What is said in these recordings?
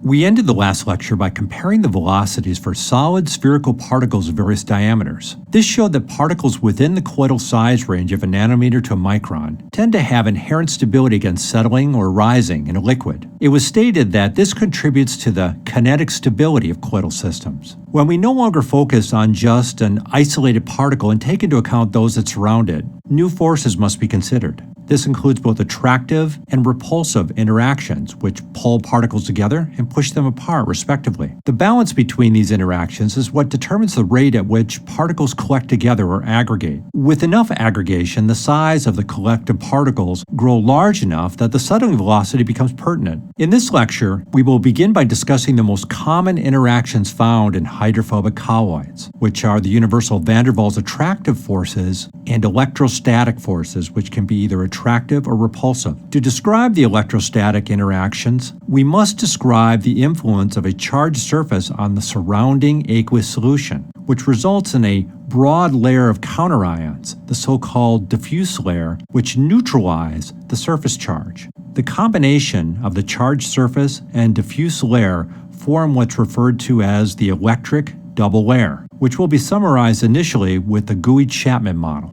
We ended the last lecture by comparing the velocities for solid spherical particles of various diameters. This showed that particles within the colloidal size range of a nanometer to a micron tend to have inherent stability against settling or rising in a liquid. It was stated that this contributes to the kinetic stability of colloidal systems. When we no longer focus on just an isolated particle and take into account those that surround it, new forces must be considered. This includes both attractive and repulsive interactions, which pull particles together and push them apart, respectively. The balance between these interactions is what determines the rate at which particles collect together or aggregate. With enough aggregation, the size of the collective particles grow large enough that the settling velocity becomes pertinent. In this lecture, we will begin by discussing the most common interactions found in hydrophobic colloids, which are the universal van der Waals attractive forces and electrostatic forces, which can be either attractive or repulsive. To describe the electrostatic interactions, we must describe the influence of a charged surface on the surrounding aqueous solution, which results in a broad layer of counterions, the so-called diffuse layer, which neutralize the surface charge. The combination of the charged surface and diffuse layer form what's referred to as the electric double layer, which will be summarized initially with the Gouy-Chapman model.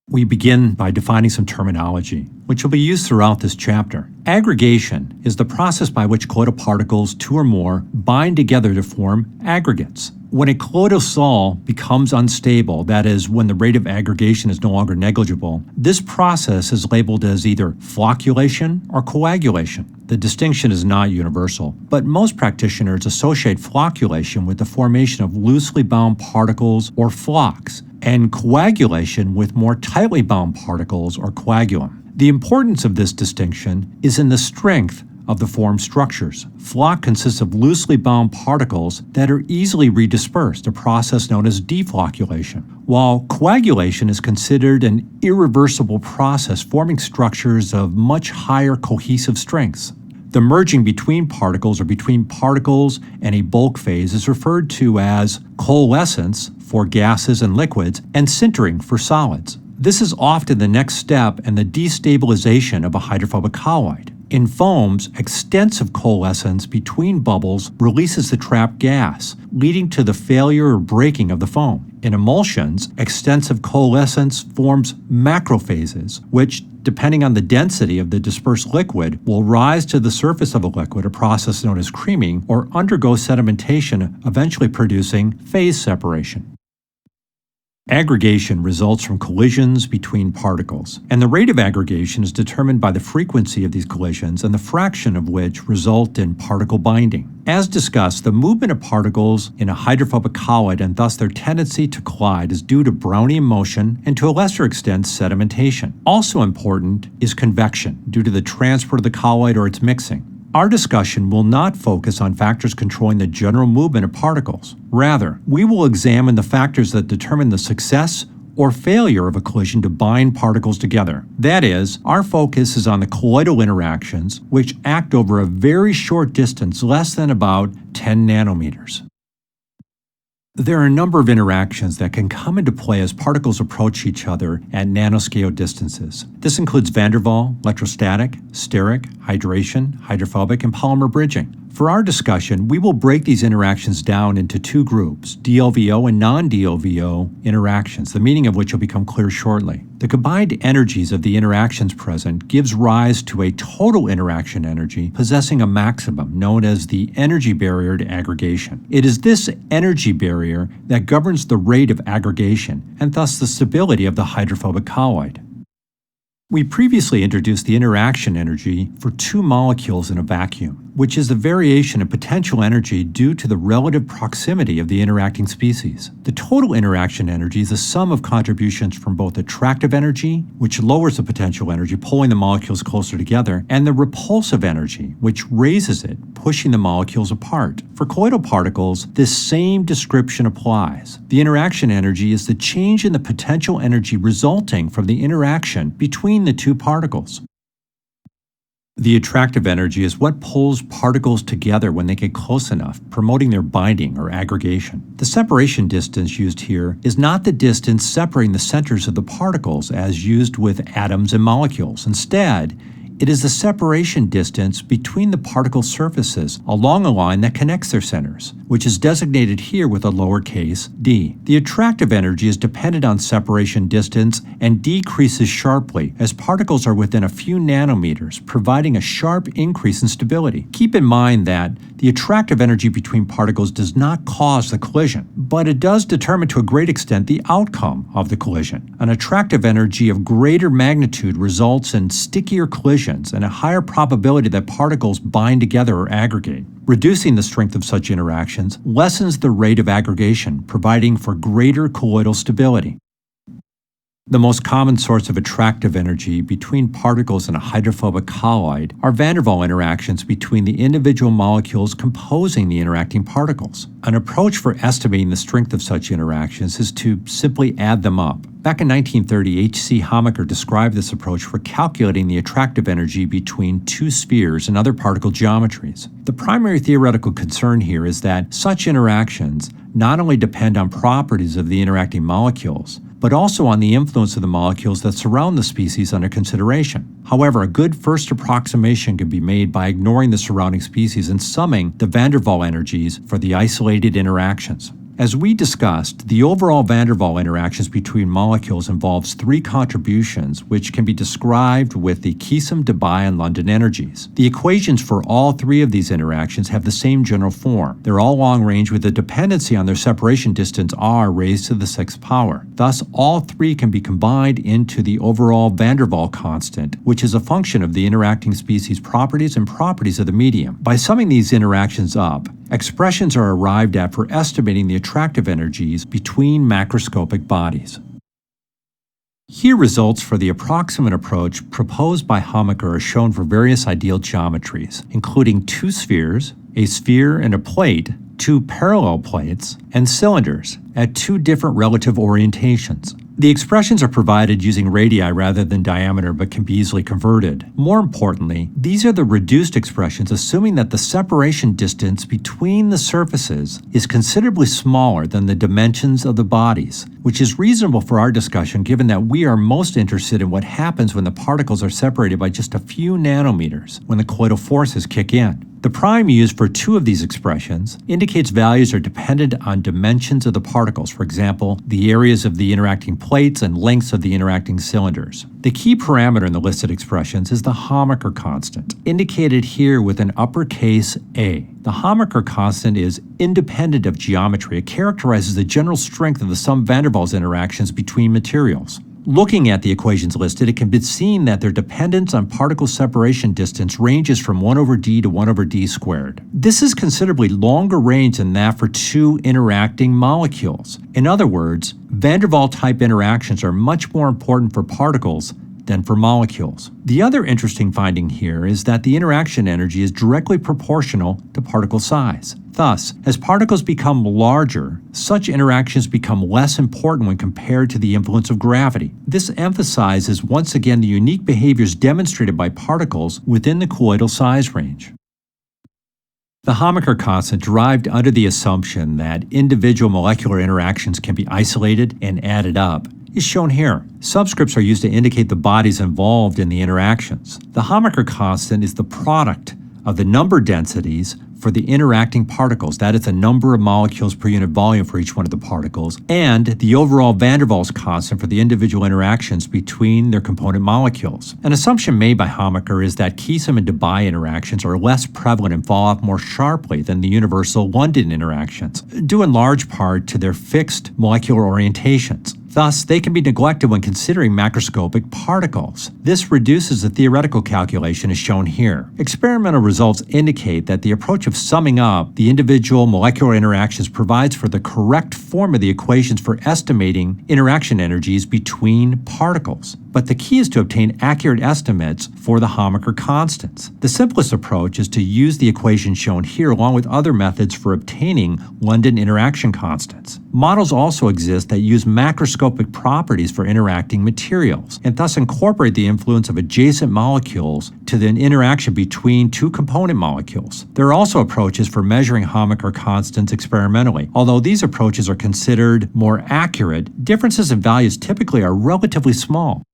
We begin by defining some terminology, which will be used throughout this chapter. Aggregation is the process by which colloidal particles, two or more, bind together to form aggregates. When a colloidal sol becomes unstable, that is, when the rate of aggregation is no longer negligible, this process is labeled as either flocculation or coagulation. The distinction is not universal, but most practitioners associate flocculation with the formation of loosely bound particles or flocks, and coagulation with more tightly bound particles or coagulum. The importance of this distinction is in the strength of the formed structures. Floc consists of loosely bound particles that are easily redispersed, a process known as deflocculation, while coagulation is considered an irreversible process forming structures of much higher cohesive strengths. The merging between particles or between particles and a bulk phase is referred to as coalescence for gases and liquids and sintering for solids. This is often the next step in the destabilization of a hydrophobic colloid. In foams, extensive coalescence between bubbles releases the trapped gas, leading to the failure or breaking of the foam. In emulsions, extensive coalescence forms macrophases, which, depending on the density of the dispersed liquid, will rise to the surface of a liquid, a process known as creaming, or undergo sedimentation, eventually producing phase separation. Aggregation results from collisions between particles, and the rate of aggregation is determined by the frequency of these collisions and the fraction of which result in particle binding. As discussed, the movement of particles in a hydrophobic colloid and thus their tendency to collide is due to Brownian motion and to a lesser extent sedimentation. Also important is convection, due to the transport of the colloid or its mixing. Our discussion will not focus on factors controlling the general movement of particles. Rather, we will examine the factors that determine the success or failure of a collision to bind particles together. That is, our focus is on the colloidal interactions, which act over a very short distance, less than about 10 nanometers. There are a number of interactions that can come into play as particles approach each other at nanoscale distances. This includes van der Waal, electrostatic, steric, hydration, hydrophobic, and polymer bridging. For our discussion, we will break these interactions down into two groups, DLVO and non-DLVO interactions, the meaning of which will become clear shortly. The combined energies of the interactions present gives rise to a total interaction energy possessing a maximum known as the energy barrier to aggregation. It is this energy barrier that governs the rate of aggregation and thus the stability of the hydrophobic colloid. We previously introduced the interaction energy for two molecules in a vacuum, which is the variation in potential energy due to the relative proximity of the interacting species. The total interaction energy is the sum of contributions from both attractive energy, which lowers the potential energy, pulling the molecules closer together, and the repulsive energy, which raises it, pushing the molecules apart. For colloidal particles, this same description applies. The interaction energy is the change in the potential energy resulting from the interaction between the two particles. The attractive energy is what pulls particles together when they get close enough, promoting their binding or aggregation. The separation distance used here is not the distance separating the centers of the particles as used with atoms and molecules. Instead, It is the separation distance between the particle surfaces along a line that connects their centers, which is designated here with a lowercase d. The attractive energy is dependent on separation distance and decreases sharply as particles are within a few nanometers, providing a sharp increase in stability. Keep in mind that the attractive energy between particles does not cause the collision, but it does determine to a great extent the outcome of the collision. An attractive energy of greater magnitude results in stickier collisions and a higher probability that particles bind together or aggregate. Reducing the strength of such interactions lessens the rate of aggregation, providing for greater colloidal stability. The most common source of attractive energy between particles in a hydrophobic colloid are van der Waal interactions between the individual molecules composing the interacting particles. An approach for estimating the strength of such interactions is to simply add them up. Back in 1930, H.C. Hamaker described this approach for calculating the attractive energy between two spheres and other particle geometries. The primary theoretical concern here is that such interactions not only depend on properties of the interacting molecules, but also on the influence of the molecules that surround the species under consideration. However, a good first approximation can be made by ignoring the surrounding species and summing the van der Waal energies for the isolated interactions. As we discussed, the overall van der Waal interactions between molecules involves three contributions which can be described with the Keesom, Debye, and London energies. The equations for all three of these interactions have the same general form. They're all long range with a dependency on their separation distance r raised to the sixth power. Thus, all three can be combined into the overall van der Waal constant, which is a function of the interacting species' properties and properties of the medium. By summing these interactions up, expressions are arrived at for estimating the attractive energies between macroscopic bodies. Here results for the approximate approach proposed by Hamaker are shown for various ideal geometries, including two spheres, a sphere and a plate, two parallel plates, and cylinders at two different relative orientations. The expressions are provided using radii rather than diameter but can be easily converted. More importantly, these are the reduced expressions assuming that the separation distance between the surfaces is considerably smaller than the dimensions of the bodies, which is reasonable for our discussion given that we are most interested in what happens when the particles are separated by just a few nanometers when the colloidal forces kick in. The prime used for two of these expressions indicates values are dependent on dimensions of the particles, for example, the areas of the interacting plates and lengths of the interacting cylinders. The key parameter in the listed expressions is the Hamaker constant, indicated here with an uppercase A. The Hamaker constant is independent of geometry. It characterizes the general strength of the sum van der Waals interactions between materials. Looking at the equations listed, it can be seen that their dependence on particle separation distance ranges from 1 over d to 1 over d squared. This is considerably longer range than that for two interacting molecules. In other words, van der Waal type interactions are much more important for particles than for molecules. The other interesting finding here is that the interaction energy is directly proportional to particle size. Thus, as particles become larger, such interactions become less important when compared to the influence of gravity. This emphasizes once again the unique behaviors demonstrated by particles within the colloidal size range. The Hamaker constant, derived under the assumption that individual molecular interactions can be isolated and added up, is shown here. Subscripts are used to indicate the bodies involved in the interactions. The Hamaker constant is the product of the number densities for the interacting particles, that is the number of molecules per unit volume for each one of the particles, and the overall van der Waals constant for the individual interactions between their component molecules. An assumption made by Hamaker is that Keesom and Debye interactions are less prevalent and fall off more sharply than the universal London interactions, due in large part to their fixed molecular orientations. Thus, they can be neglected when considering macroscopic particles. This reduces the theoretical calculation as shown here. Experimental results indicate that the approach of summing up the individual molecular interactions provides for the correct form of the equations for estimating interaction energies between particles. But the key is to obtain accurate estimates for the Hamaker constants. The simplest approach is to use the equation shown here along with other methods for obtaining London interaction constants. Models also exist that use macroscopic properties for interacting materials, and thus incorporate the influence of adjacent molecules to the interaction between two component molecules. There are also approaches for measuring Hamaker constants experimentally. Although these approaches are considered more accurate, differences in values typically are relatively small.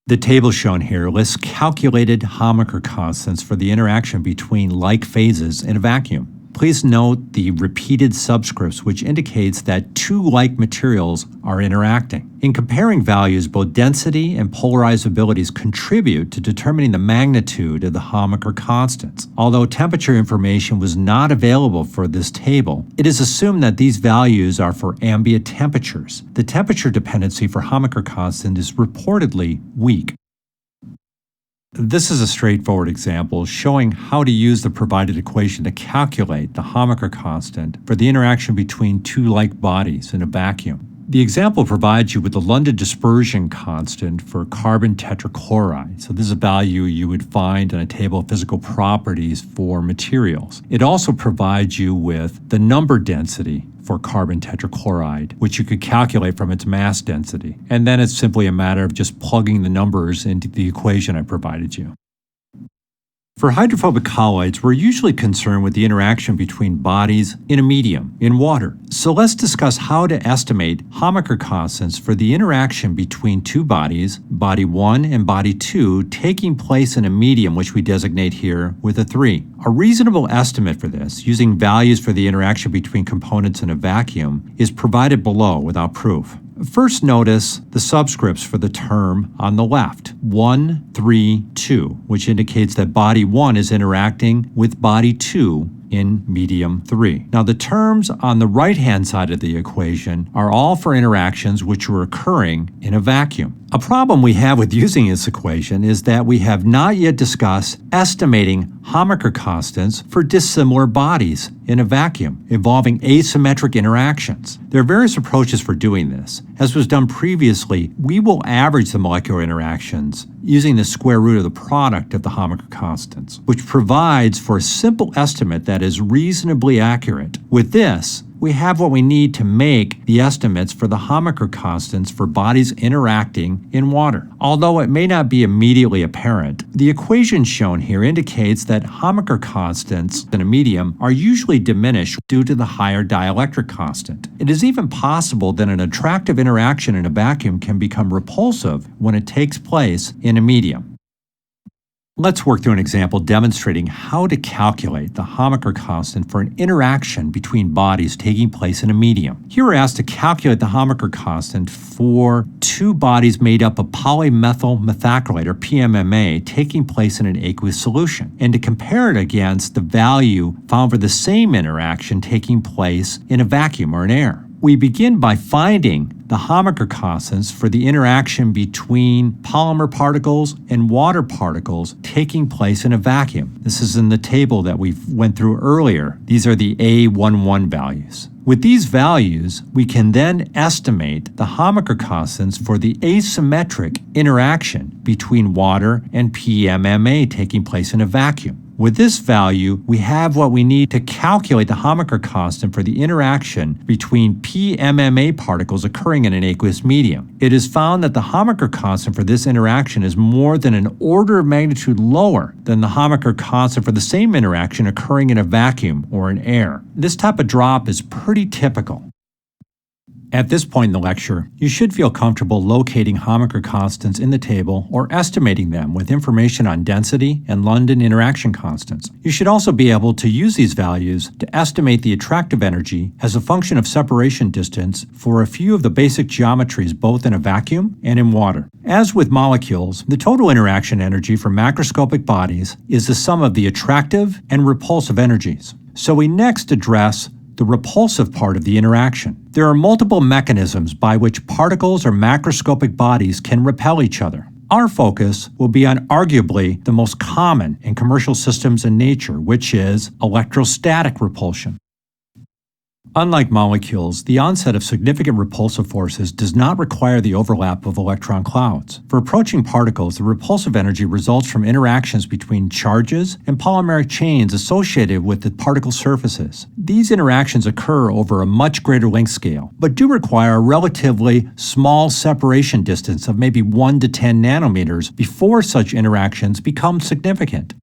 The table shown here lists calculated Hamaker constants for the interaction between like phases in a vacuum. Please note the repeated subscripts, which indicates that two like materials are interacting. In comparing values, both density and polarizabilities contribute to determining the magnitude of the Hamaker constants. Although temperature information was not available for this table, it is assumed that these values are for ambient temperatures. The temperature dependency for Hamaker constant is reportedly weak. This is a straightforward example showing how to use the provided equation to calculate the Hamaker constant for the interaction between two like bodies in a vacuum. The example provides you with the London dispersion constant for carbon tetrachloride. So this is a value you would find in a table of physical properties for materials. It also provides you with the number density for carbon tetrachloride, which you could calculate from its mass density. And then it's simply a matter of just plugging the numbers into the equation I provided you. For hydrophobic colloids, we're usually concerned with the interaction between bodies in a medium, in water. So let's discuss how to estimate Hamaker constants for the interaction between two bodies, body 1 and body 2, taking place in a medium which we designate here with a 3. A reasonable estimate for this, using values for the interaction between components in a vacuum, is provided below without proof. First, notice the subscripts for the term on the left, 1, 3, 2, which indicates that body 1 is interacting with body 2 in medium 3. Now, the terms on the right-hand side of the equation are all for interactions which are occurring in a vacuum. A problem we have with using this equation is that we have not yet discussed estimating Hamaker constants for dissimilar bodies in a vacuum involving asymmetric interactions. There are various approaches for doing this. As was done previously, we will average the molecular interactions using the square root of the product of the Hamaker constants, which provides for a simple estimate that is reasonably accurate. With this, we have what we need to make the estimates for the Hamaker constants for bodies interacting in water. Although it may not be immediately apparent, the equation shown here indicates that Hamaker constants in a medium are usually diminished due to the higher dielectric constant. It is even possible that an attractive interaction in a vacuum can become repulsive when it takes place in a medium. Let's work through an example demonstrating how to calculate the Hamaker constant for an interaction between bodies taking place in a medium. Here we're asked to calculate the Hamaker constant for two bodies made up of polymethyl methacrylate, or PMMA, taking place in an aqueous solution, and to compare it against the value found for the same interaction taking place in a vacuum or in air. We begin by finding the Hamaker constants for the interaction between polymer particles and water particles taking place in a vacuum. This is in the table that we went through earlier. These are the A11 values. With these values, we can then estimate the Hamaker constants for the asymmetric interaction between water and PMMA taking place in a vacuum. With this value, we have what we need to calculate the Hamaker constant for the interaction between PMMA particles occurring in an aqueous medium. It is found that the Hamaker constant for this interaction is more than an order of magnitude lower than the Hamaker constant for the same interaction occurring in a vacuum or in air. This type of drop is pretty typical. At this point in the lecture, you should feel comfortable locating Hamaker constants in the table or estimating them with information on density and London interaction constants. You should also be able to use these values to estimate the attractive energy as a function of separation distance for a few of the basic geometries both in a vacuum and in water. As with molecules, the total interaction energy for macroscopic bodies is the sum of the attractive and repulsive energies. So we next address the repulsive part of the interaction. There are multiple mechanisms by which particles or macroscopic bodies can repel each other. Our focus will be on arguably the most common in commercial systems in nature, which is electrostatic repulsion. Unlike molecules, the onset of significant repulsive forces does not require the overlap of electron clouds. For approaching particles, the repulsive energy results from interactions between charges and polymeric chains associated with the particle surfaces. These interactions occur over a much greater length scale, but do require a relatively small separation distance of maybe 1 to 10 nanometers before such interactions become significant.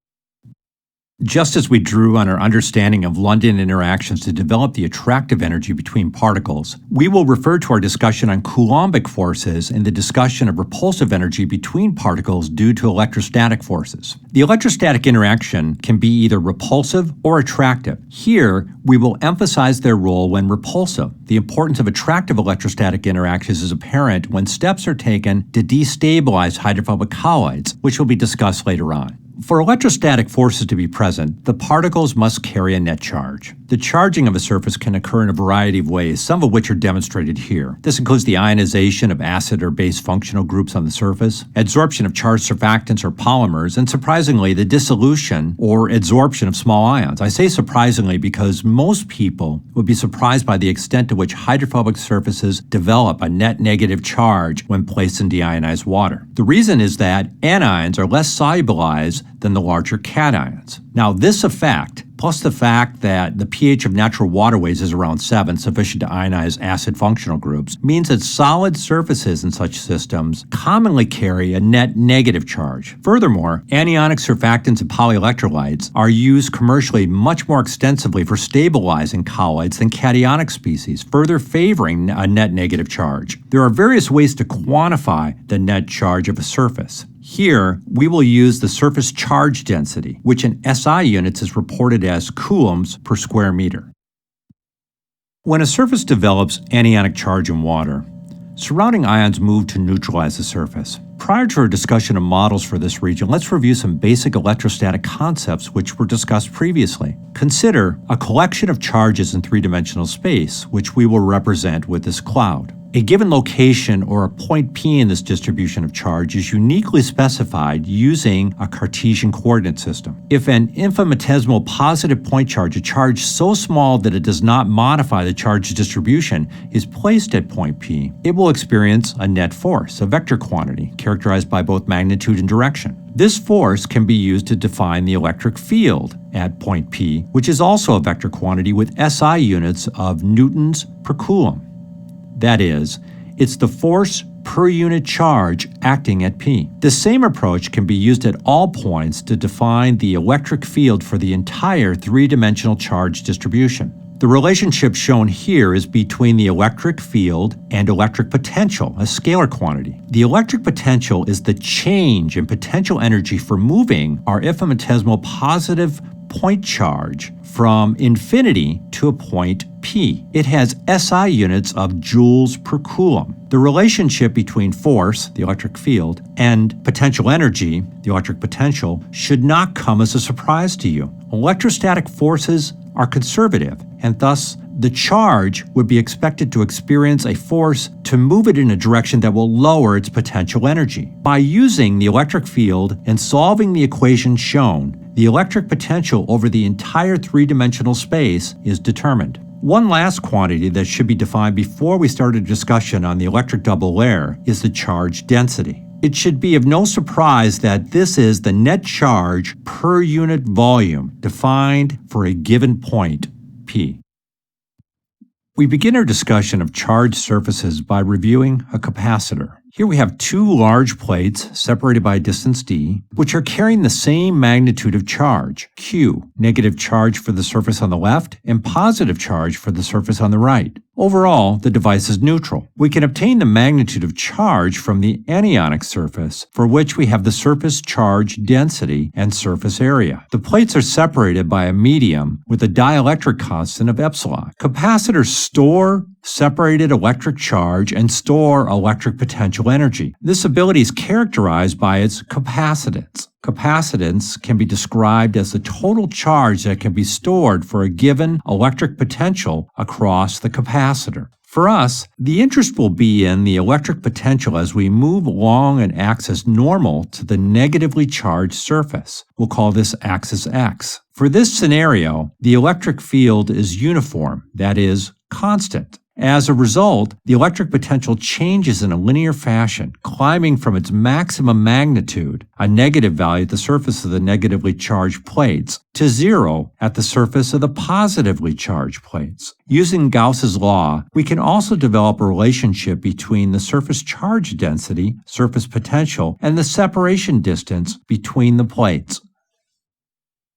Just as we drew on our understanding of London interactions to develop the attractive energy between particles, we will refer to our discussion on Coulombic forces in the discussion of repulsive energy between particles due to electrostatic forces. The electrostatic interaction can be either repulsive or attractive. Here, we will emphasize their role when repulsive. The importance of attractive electrostatic interactions is apparent when steps are taken to destabilize hydrophobic colloids, which will be discussed later on. For electrostatic forces to be present, the particles must carry a net charge. The charging of a surface can occur in a variety of ways, some of which are demonstrated here. This includes the ionization of acid or base functional groups on the surface, adsorption of charged surfactants or polymers, and surprisingly, the dissolution or adsorption of small ions. I say surprisingly because most people would be surprised by the extent to which hydrophobic surfaces develop a net negative charge when placed in deionized water. The reason is that anions are less solubilized than the larger cations. Now, this effect, plus the fact that the pH of natural waterways is around 7, sufficient to ionize acid functional groups, means that solid surfaces in such systems commonly carry a net negative charge. Furthermore, anionic surfactants and polyelectrolytes are used commercially much more extensively for stabilizing colloids than cationic species, further favoring a net negative charge. There are various ways to quantify the net charge of a surface. Here, we will use the surface charge density, which in SI units is reported as coulombs per square meter. When a surface develops anionic charge in water, surrounding ions move to neutralize the surface. Prior to our discussion of models for this region, let's review some basic electrostatic concepts which were discussed previously. Consider a collection of charges in three-dimensional space, which we will represent with this cloud. A given location or a point P in this distribution of charge is uniquely specified using a Cartesian coordinate system. If an infinitesimal positive point charge, a charge so small that it does not modify the charge distribution, is placed at point P, it will experience a net force, a vector quantity, characterized by both magnitude and direction. This force can be used to define the electric field at point P, which is also a vector quantity with SI units of newtons per coulomb. That is, it's the force per unit charge acting at P. The same approach can be used at all points to define the electric field for the entire three-dimensional charge distribution. The relationship shown here is between the electric field and electric potential, a scalar quantity. The electric potential is the change in potential energy for moving our infinitesimal positive point charge from infinity to a point P. It has SI units of joules per coulomb. The relationship between force, the electric field, and potential energy, the electric potential, should not come as a surprise to you. Electrostatic forces are conservative, and thus the charge would be expected to experience a force to move it in a direction that will lower its potential energy. By using the electric field and solving the equation shown, the electric potential over the entire three-dimensional space is determined. One last quantity that should be defined before we start a discussion on the electric double layer is the charge density. It should be of no surprise that this is the net charge per unit volume defined for a given point, P. We begin our discussion of charged surfaces by reviewing a capacitor. Here we have two large plates separated by a distance d, which are carrying the same magnitude of charge, Q, negative charge for the surface on the left and positive charge for the surface on the right. Overall, the device is neutral. We can obtain the magnitude of charge from the anionic surface, for which we have the surface charge density and surface area. The plates are separated by a medium with a dielectric constant of epsilon. Capacitors store separated electric charge and store electric potential energy. This ability is characterized by its capacitance. Capacitance can be described as the total charge that can be stored for a given electric potential across the capacitor. For us, the interest will be in the electric potential as we move along an axis normal to the negatively charged surface. We'll call this axis X. For this scenario, the electric field is uniform, that is, constant. As a result, the electric potential changes in a linear fashion, climbing from its maximum magnitude, a negative value at the surface of the negatively charged plates, to 0 at the surface of the positively charged plates. Using Gauss's law, we can also develop a relationship between the surface charge density, surface potential, and the separation distance between the plates.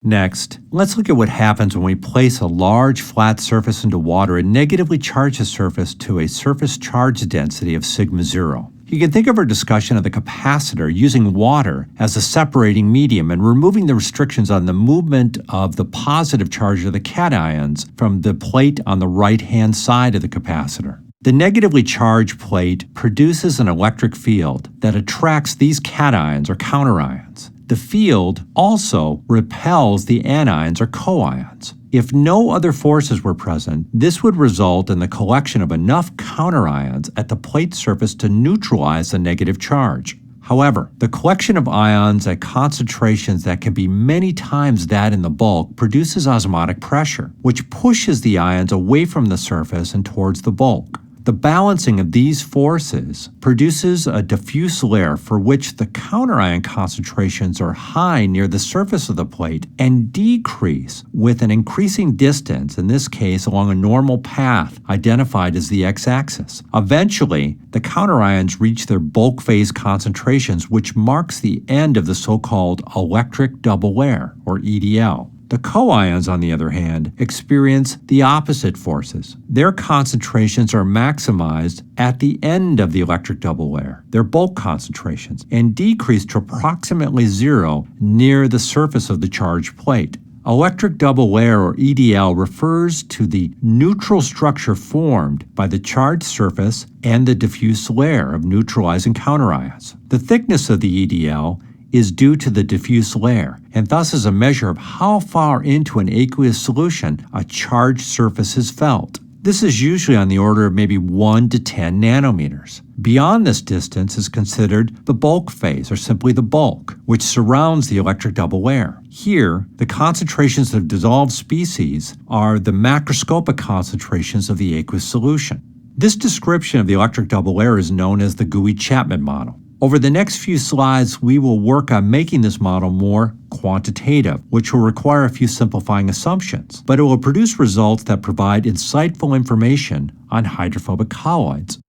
Next, let's look at what happens when we place a large flat surface into water and negatively charge the surface to a surface charge density of sigma 0. You can think of our discussion of the capacitor using water as a separating medium and removing the restrictions on the movement of the positive charge of the cations from the plate on the right-hand side of the capacitor. The negatively charged plate produces an electric field that attracts these cations or counterions. The field also repels the anions or coions. If no other forces were present, this would result in the collection of enough counterions at the plate surface to neutralize the negative charge. However, the collection of ions at concentrations that can be many times that in the bulk produces osmotic pressure, which pushes the ions away from the surface and towards the bulk. The balancing of these forces produces a diffuse layer for which the counterion concentrations are high near the surface of the plate and decrease with an increasing distance, in this case along a normal path identified as the x-axis. Eventually, the counterions reach their bulk phase concentrations, which marks the end of the so-called electric double layer, or EDL. The coions, on the other hand, experience the opposite forces. Their concentrations are maximized at the end of the electric double layer, their bulk concentrations, and decrease to approximately 0 near the surface of the charged plate. Electric double layer, or EDL, refers to the neutral structure formed by the charged surface and the diffuse layer of neutralizing counterions. The thickness of the EDL is due to the diffuse layer, and thus is a measure of how far into an aqueous solution a charged surface is felt. This is usually on the order of maybe 1 to 10 nanometers. Beyond this distance is considered the bulk phase, or simply the bulk, which surrounds the electric double layer. Here, the concentrations of dissolved species are the macroscopic concentrations of the aqueous solution. This description of the electric double layer is known as the Gouy-Chapman model. Over the next few slides, we will work on making this model more quantitative, which will require a few simplifying assumptions, but it will produce results that provide insightful information on hydrophobic colloids.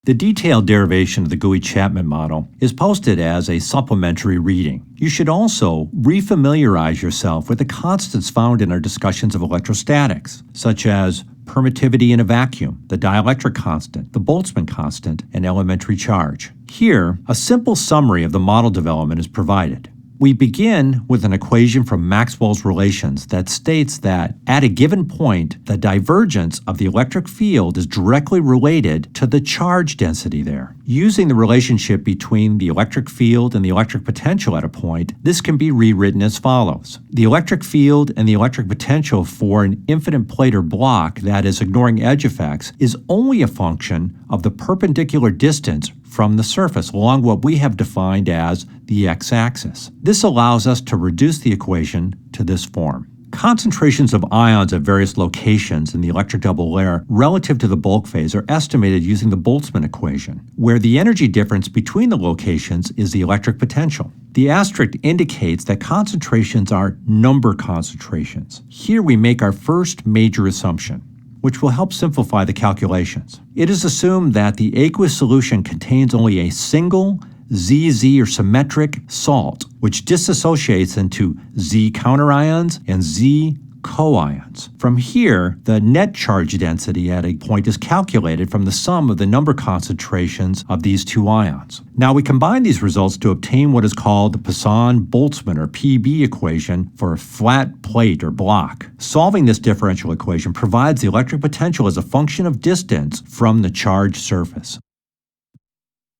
The detailed derivation of the Gouy-Chapman model is posted as a supplementary reading. You should also refamiliarize yourself with the constants found in our discussions of electrostatics, such as permittivity in a vacuum, the dielectric constant, the Boltzmann constant, and elementary charge. Here, a simple summary of the model development is provided. We begin with an equation from Maxwell's relations that states that at a given point, the divergence of the electric field is directly related to the charge density there. Using the relationship between the electric field and the electric potential at a point, this can be rewritten as follows. The electric field and the electric potential for an infinite plate or block, that is, ignoring edge effects, is only a function of the perpendicular distance from the surface along what we have defined as the x-axis. This allows us to reduce the equation to this form. Concentrations of ions at various locations in the electric double layer relative to the bulk phase are estimated using the Boltzmann equation, where the energy difference between the locations is the electric potential. The asterisk indicates that concentrations are number concentrations. Here we make our first major assumption, which will help simplify the calculations. It is assumed that the aqueous solution contains only a single ZZ or symmetric salt, which dissociates into Z counterions and Z coions. From here, the net charge density at a point is calculated from the sum of the number concentrations of these two ions. Now we combine these results to obtain what is called the Poisson-Boltzmann or PB equation for a flat plate or block. Solving this differential equation provides the electric potential as a function of distance from the charged surface.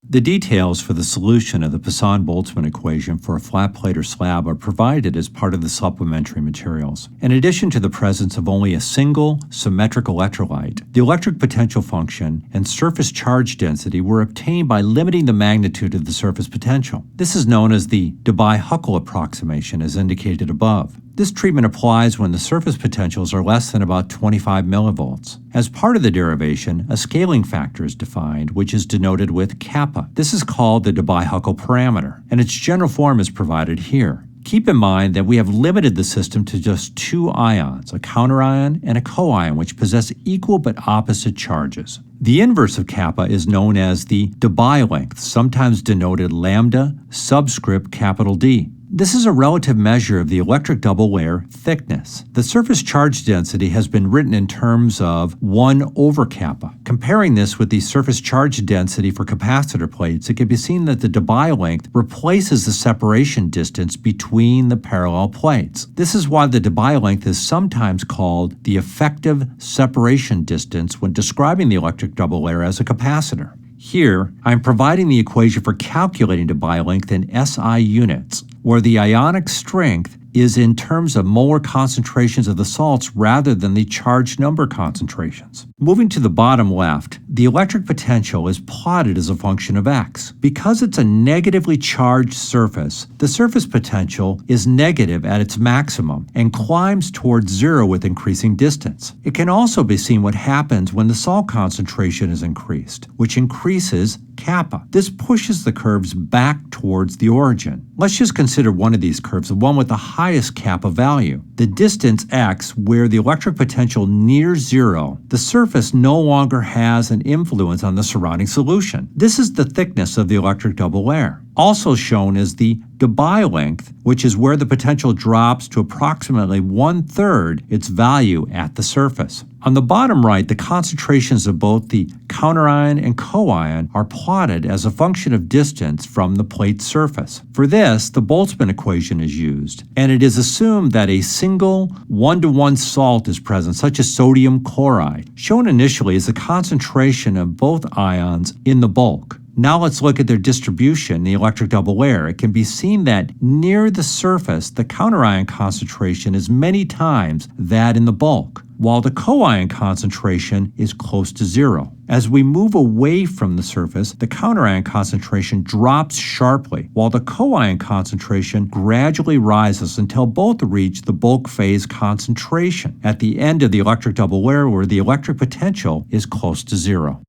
The details for the solution of the Poisson-Boltzmann equation for a flat plate or slab are provided as part of the supplementary materials. In addition to the presence of only a single symmetric electrolyte, the electric potential function and surface charge density were obtained by limiting the magnitude of the surface potential. This is known as the Debye-Huckel approximation, as indicated above. This treatment applies when the surface potentials are less than about 25 millivolts. As part of the derivation, a scaling factor is defined, which is denoted with kappa. This is called the Debye-Huckel parameter, and its general form is provided here. Keep in mind that we have limited the system to just two ions, a counterion and a coion, which possess equal but opposite charges. The inverse of kappa is known as the Debye length, sometimes denoted lambda subscript capital D. This is a relative measure of the electric double layer thickness. The surface charge density has been written in terms of 1 over kappa. Comparing this with the surface charge density for capacitor plates, it can be seen that the Debye length replaces the separation distance between the parallel plates. This is why the Debye length is sometimes called the effective separation distance when describing the electric double layer as a capacitor. Here, I'm providing the equation for calculating Debye length in SI units, where the ionic strength is in terms of molar concentrations of the salts rather than the charge number concentrations. Moving to the bottom left, the electric potential is plotted as a function of x. Because it's a negatively charged surface, the surface potential is negative at its maximum and climbs towards zero with increasing distance. It can also be seen what happens when the salt concentration is increased, which increases kappa. This pushes the curves back towards the origin. Let's just consider one of these curves, the one with the highest kappa value. The distance x, where the electric potential nears zero, the surface no longer has an influence on the surrounding solution. This is the thickness of the electric double layer. Also shown is the Debye length, which is where the potential drops to approximately 1/3 its value at the surface. On the bottom right, the concentrations of both the counterion and co-ion are plotted as a function of distance from the plate surface. For this, the Boltzmann equation is used, and it is assumed that a single 1-to-1 salt is present, such as sodium chloride. Shown initially is the concentration of both ions in the bulk. Now let's look at their distribution in the electric double layer. It can be seen that near the surface, the counterion concentration is many times that in the bulk, while the co-ion concentration is close to zero. As we move away from the surface, the counterion concentration drops sharply, while the co-ion concentration gradually rises until both reach the bulk phase concentration at the end of the electric double layer, where the electric potential is close to zero.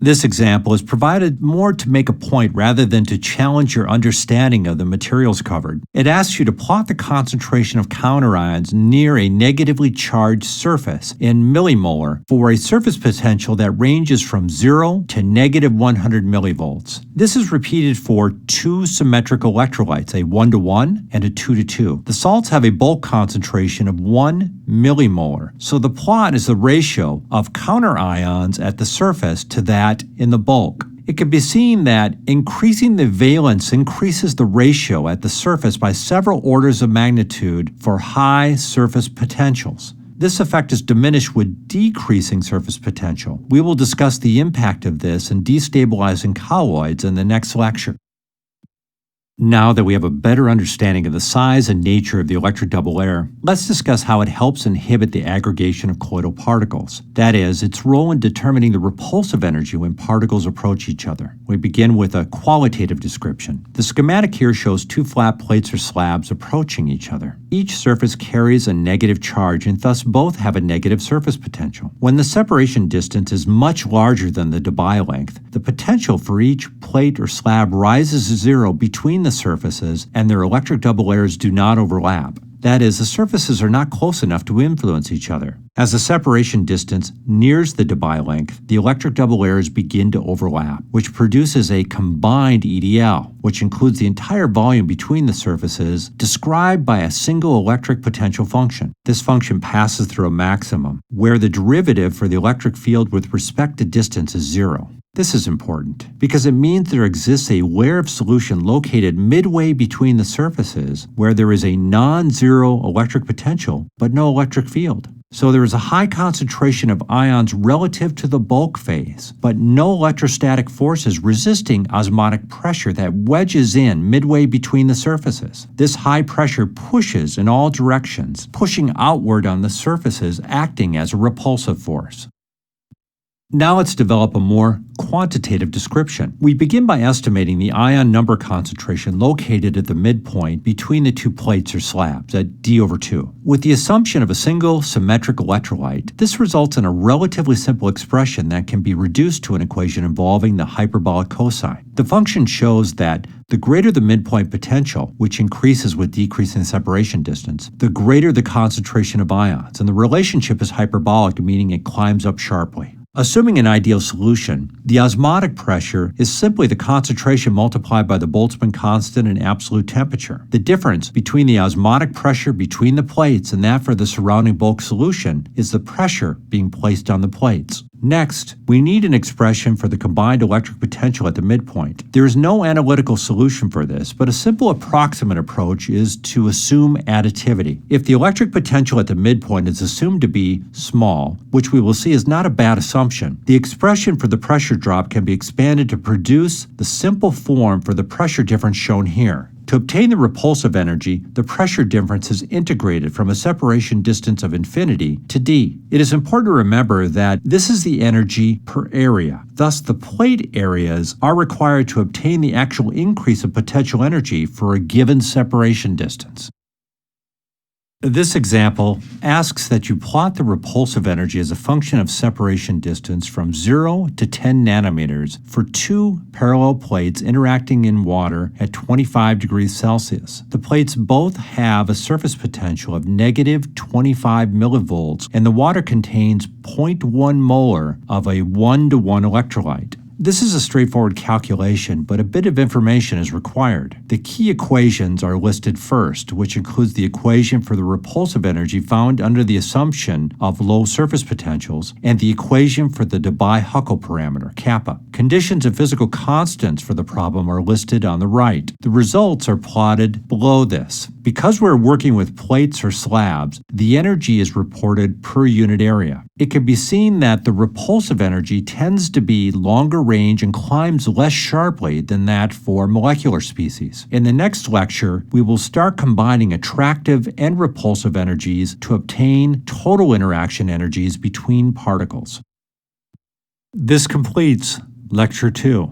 This example is provided more to make a point rather than to challenge your understanding of the materials covered. It asks you to plot the concentration of counterions near a negatively charged surface in millimolar for a surface potential that ranges from 0 to negative 100 millivolts. This is repeated for two symmetric electrolytes, a 1-to-1 and a 2-to-2. The salts have a bulk concentration of 1 millimolar, so the plot is the ratio of counterions at the surface to that in the bulk. It can be seen that increasing the valence increases the ratio at the surface by several orders of magnitude for high surface potentials. This effect is diminished with decreasing surface potential. We will discuss the impact of this in destabilizing colloids in the next lecture. Now that we have a better understanding of the size and nature of the electric double layer, let's discuss how it helps inhibit the aggregation of colloidal particles. That is, its role in determining the repulsive energy when particles approach each other. We begin with a qualitative description. The schematic here shows two flat plates or slabs approaching each other. Each surface carries a negative charge and thus both have a negative surface potential. When the separation distance is much larger than the Debye length, the potential for each plate or slab rises to zero between the surfaces, and their electric double layers do not overlap. That is, the surfaces are not close enough to influence each other. As the separation distance nears the Debye length, the electric double layers begin to overlap, which produces a combined EDL, which includes the entire volume between the surfaces, described by a single electric potential function. This function passes through a maximum, where the derivative for the electric field with respect to distance is zero. This is important because it means there exists a layer of solution located midway between the surfaces where there is a non-zero electric potential but no electric field. So there is a high concentration of ions relative to the bulk phase, but no electrostatic forces resisting osmotic pressure that wedges in midway between the surfaces. This high pressure pushes in all directions, pushing outward on the surfaces, acting as a repulsive force. Now let's develop a more quantitative description. We begin by estimating the ion number concentration located at the midpoint between the two plates or slabs at d/2. With the assumption of a single symmetric electrolyte, this results in a relatively simple expression that can be reduced to an equation involving the hyperbolic cosine. The function shows that the greater the midpoint potential, which increases with decreasing separation distance, the greater the concentration of ions, and the relationship is hyperbolic, meaning it climbs up sharply. Assuming an ideal solution, the osmotic pressure is simply the concentration multiplied by the Boltzmann constant in absolute temperature. The difference between the osmotic pressure between the plates and that for the surrounding bulk solution is the pressure being placed on the plates. Next, we need an expression for the combined electric potential at the midpoint. There is no analytical solution for this, but a simple approximate approach is to assume additivity. If the electric potential at the midpoint is assumed to be small, which we will see is not a bad assumption, the expression for the pressure drop can be expanded to produce the simple form for the pressure difference shown here. To obtain the repulsive energy, the pressure difference is integrated from a separation distance of infinity to d. It is important to remember that this is the energy per area. Thus, the plate areas are required to obtain the actual increase of potential energy for a given separation distance. This example asks that you plot the repulsive energy as a function of separation distance from 0 to 10 nanometers for two parallel plates interacting in water at 25 degrees Celsius. The plates both have a surface potential of negative 25 millivolts, and the water contains 0.1 molar of a 1-to-1 electrolyte. This is a straightforward calculation, but a bit of information is required. The key equations are listed first, which includes the equation for the repulsive energy found under the assumption of low surface potentials, and the equation for the Debye-Huckel parameter, kappa. Conditions and physical constants for the problem are listed on the right. The results are plotted below this. Because we're working with plates or slabs, the energy is reported per unit area. It can be seen that the repulsive energy tends to be longer range and climbs less sharply than that for molecular species. In the next lecture, we will start combining attractive and repulsive energies to obtain total interaction energies between particles. This completes Lecture 2.